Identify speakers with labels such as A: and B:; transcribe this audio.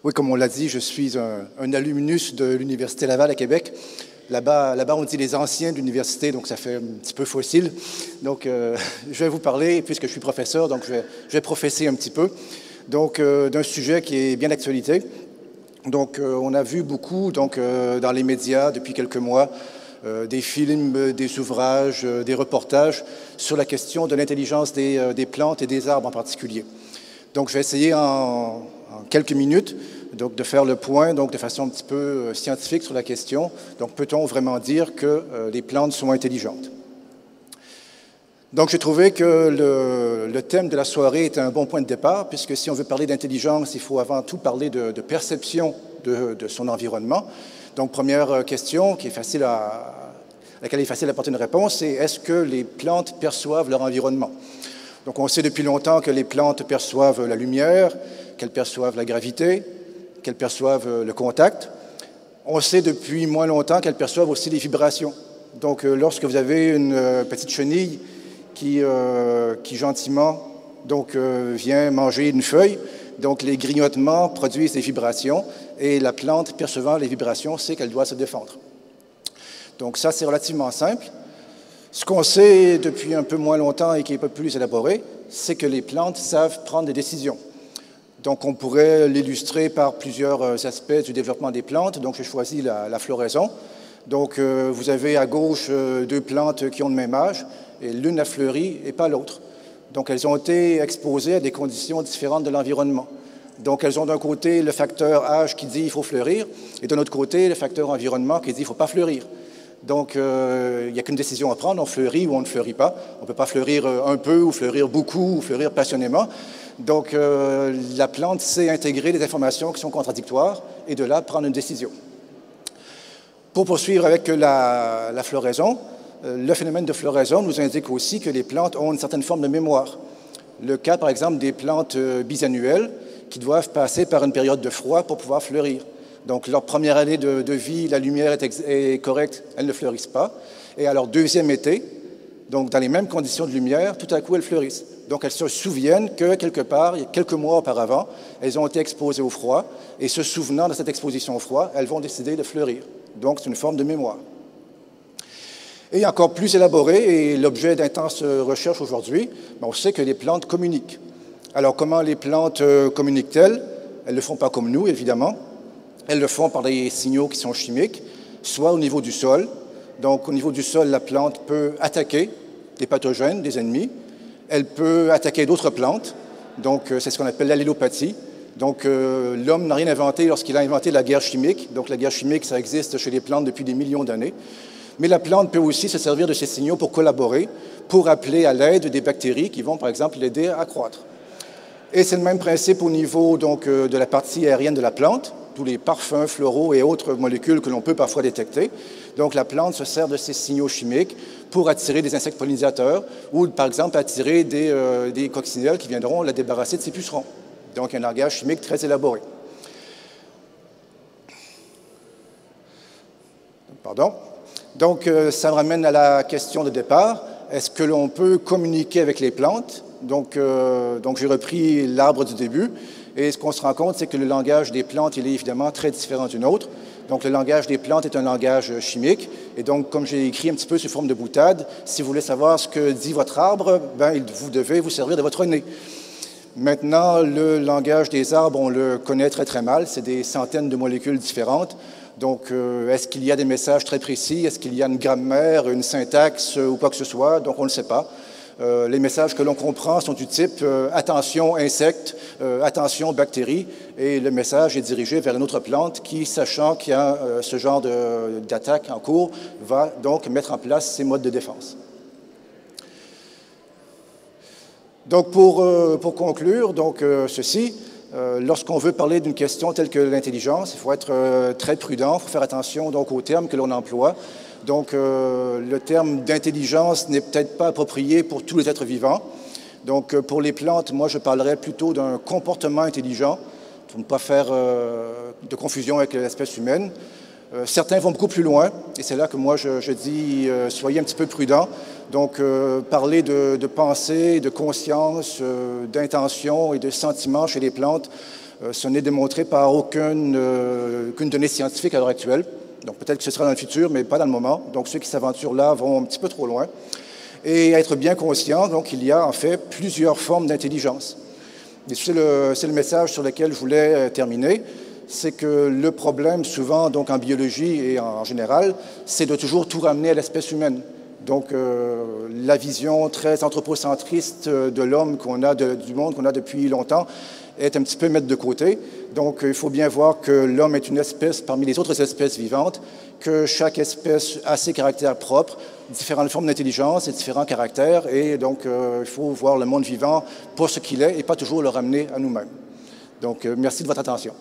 A: Oui, comme on l'a dit, je suis un alumnus de l'Université Laval à Québec. Là-bas, on dit les anciens de l'université, donc ça fait un petit peu fossile. Donc, je vais vous parler, puisque je suis professeur, donc je vais professer un petit peu, donc d'un sujet qui est bien d'actualité. Donc, on a vu beaucoup dans les médias depuis quelques mois, des films, des ouvrages, des reportages sur la question de l'intelligence des plantes et des arbres en particulier. Donc, je vais essayer en quelques minutes donc, de faire le point donc, de façon un petit peu scientifique sur la question. Donc, peut-on vraiment dire que les plantes sont intelligentes? Donc, j'ai trouvé que le thème de la soirée était un bon point de départ, puisque si on veut parler d'intelligence, il faut avant tout parler de perception de son environnement. Donc, première question qui est facile à laquelle il est facile d'apporter une réponse, c'est est-ce que les plantes perçoivent leur environnement? Donc, on sait depuis longtemps que les plantes perçoivent la lumière, qu'elles perçoivent la gravité, qu'elles perçoivent le contact. On sait depuis moins longtemps qu'elles perçoivent aussi les vibrations. Donc, lorsque vous avez une petite chenille qui gentiment vient manger une feuille, donc les grignotements produisent des vibrations et la plante, percevant les vibrations, sait qu'elle doit se défendre. Donc, ça, c'est relativement simple. Ce qu'on sait depuis un peu moins longtemps et qui est un peu plus élaboré, c'est que les plantes savent prendre des décisions. Donc, on pourrait l'illustrer par plusieurs aspects du développement des plantes. Donc, j'ai choisi la floraison. Donc, vous avez à gauche deux plantes qui ont le même âge, et l'une a fleuri et pas l'autre. Donc, elles ont été exposées à des conditions différentes de l'environnement. Donc, elles ont d'un côté le facteur âge qui dit il faut fleurir, et d'un autre côté le facteur environnement qui dit il ne faut pas fleurir. Donc, il n'y a qu'une décision à prendre, on fleurit ou on ne fleurit pas. On ne peut pas fleurir un peu ou fleurir beaucoup ou fleurir passionnément. Donc, la plante sait intégrer des informations qui sont contradictoires et de là prendre une décision. Pour poursuivre avec la floraison, le phénomène de floraison nous indique aussi que les plantes ont une certaine forme de mémoire. Le cas, par exemple, des plantes bisannuelles qui doivent passer par une période de froid pour pouvoir fleurir. Donc, leur première année de vie, la lumière est correcte, elles ne fleurissent pas. Et à leur deuxième été, donc dans les mêmes conditions de lumière, tout à coup, elles fleurissent. Donc, elles se souviennent que, quelque part, quelques mois auparavant, elles ont été exposées au froid. Et se souvenant de cette exposition au froid, elles vont décider de fleurir. Donc, c'est une forme de mémoire. Et encore plus élaboré, et l'objet d'intenses recherches aujourd'hui, on sait que les plantes communiquent. Alors, comment les plantes communiquent-elles? Elles ne le font pas comme nous, évidemment. Elles le font par des signaux qui sont chimiques, soit au niveau du sol. Donc, au niveau du sol, la plante peut attaquer des pathogènes, des ennemis. Elle peut attaquer d'autres plantes. Donc, c'est ce qu'on appelle l'allélopathie. Donc, l'homme n'a rien inventé lorsqu'il a inventé la guerre chimique. Donc, la guerre chimique, ça existe chez les plantes depuis des millions d'années. Mais la plante peut aussi se servir de ces signaux pour collaborer, pour appeler à l'aide des bactéries qui vont, par exemple, l'aider à croître. Et c'est le même principe au niveau donc, de la partie aérienne de la plante, tous les parfums floraux et autres molécules que l'on peut parfois détecter. Donc, la plante se sert de ces signaux chimiques pour attirer des insectes pollinisateurs ou, par exemple, attirer des coccinelles qui viendront la débarrasser de ses pucerons. Donc, un langage chimique très élaboré. Pardon. Donc, ça me ramène à la question de départ. Est-ce que l'on peut communiquer avec les plantes? Donc j'ai repris l'arbre du début. Et ce qu'on se rend compte, c'est que le langage des plantes, il est évidemment très différent du nôtre. Donc, le langage des plantes est un langage chimique. Et donc, comme j'ai écrit un petit peu sous forme de boutade, si vous voulez savoir ce que dit votre arbre, vous devez vous servir de votre nez. Maintenant, le langage des arbres, on le connaît très, très mal. C'est des centaines de molécules différentes. Donc, est-ce qu'il y a des messages très précis? Est-ce qu'il y a une grammaire, une syntaxe ou quoi que ce soit? Donc, on ne le sait pas. Les messages que l'on comprend sont du type attention insectes, attention bactéries, et le message est dirigé vers une autre plante qui, sachant qu'il y a ce genre d'attaque en cours, va donc mettre en place ses modes de défense. Donc, pour conclure, ceci, lorsqu'on veut parler d'une question telle que l'intelligence, il faut être très prudent, il faut faire attention donc, aux termes que l'on emploie. Donc, le terme d'intelligence n'est peut-être pas approprié pour tous les êtres vivants. Donc, pour les plantes, moi, je parlerais plutôt d'un comportement intelligent, pour ne pas faire de confusion avec l'espèce humaine. Certains vont beaucoup plus loin, et c'est là que moi, je dis, soyez un petit peu prudents. Donc, parler de pensée, de conscience, d'intention et de sentiments chez les plantes, Ce n'est démontré par aucune donnée scientifique à l'heure actuelle. Donc peut-être que ce sera dans le futur, mais pas dans le moment. Donc ceux qui s'aventurent là vont un petit peu trop loin. Et être bien conscient, donc il y a en fait plusieurs formes d'intelligence. Et c'est le message sur lequel je voulais terminer. C'est que le problème, souvent, donc en biologie et en général, c'est de toujours tout ramener à l'espèce humaine. Donc, la vision très anthropocentriste de l'homme qu'on a, du monde qu'on a depuis longtemps, est un petit peu mise de côté. Donc, il faut bien voir que l'homme est une espèce parmi les autres espèces vivantes, que chaque espèce a ses caractères propres, différentes formes d'intelligence et différents caractères. Et donc, il faut voir le monde vivant pour ce qu'il est et pas toujours le ramener à nous-mêmes. Donc, merci de votre attention.